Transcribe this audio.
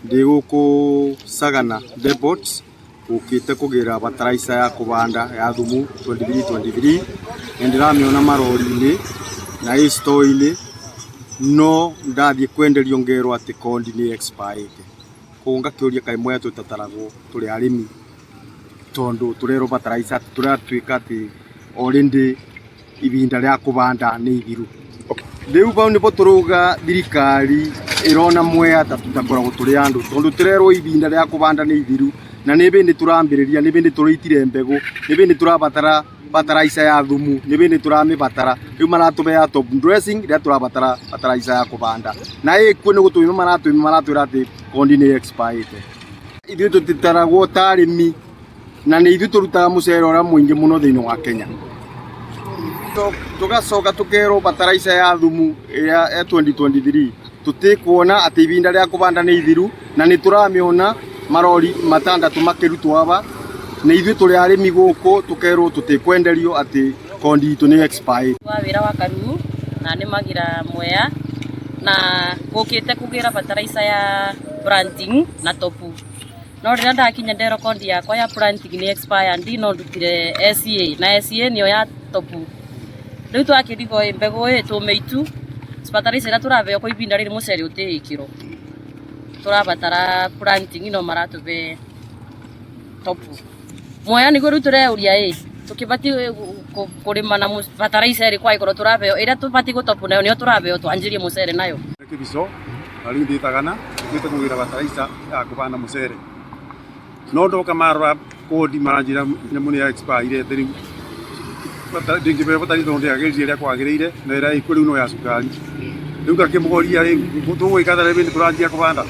ndi guku Sagana Depot ukite kugira bataraisa ya kubanda ya thumu 2023 ndirameona marori-ini na store-ini no ndathie kwenderio ngero ati kondi ni expired kunga kiuria kai moya tutataragwo turi arimi tondu turero bataraisa turatwika ati already ibinda ria kubanda ni ithiru. Riu bau nibo turuga thirikari irona moya tutakoragwo turi andu tondu turero ibinda ria kubanda ni ithiru na ni bindi turambiriria ni bindi turitire mbegu ni bindi turabatara bataraisa ya thumu ni bindi turamibatara riu maratube ya top dressing ria turabatara bataraisa ya kubanda na ikuo ni gutuma maratwira ati kondi ni expired. Ithuĩ tutitaragwo ta arimi na ni ithuĩ turutaga mucere uria muingi muno thiini wa Kenya tugacoka tukero bataraisa ya thumu ya 2023 tutikuona ati ibinda ria kubanda ni ithiru na ni turamiona marori matandatu makirutwo aba na ithuĩ turi arimi guku tukerwo tutikwenderio ati kondi itu ni expired. Wa wira wa Karugu na ni magira Mwea na gukite kugira bataraisa ya planting na topu no rira ndakinya ndero kondi yakwa ya planting ni expired no ndutire SCA na SCA niyo ya topu. Riu twakirigo mbegu tumeitu bataraisa ira turaveo kwa ibinda riri mucere utikiro turabatara planting no maratube topu. Mwea ni guru tureuria tukibati kurima na bataraisa iri kwa ikoro turaveo ira tubati gutopu nayo niyo turaveo twanjirie mucere nayo kibiso ari nditagana twite kugira bataraisa ya kubanda mucere no ndoka marwa kodi maranjira nyamu ni expired thiri dingi be batari thonde agerie ria kwagirire na ira ikuri no ya sukari riu gakimugoria ri tuwe kadare bindi turanjia kubanda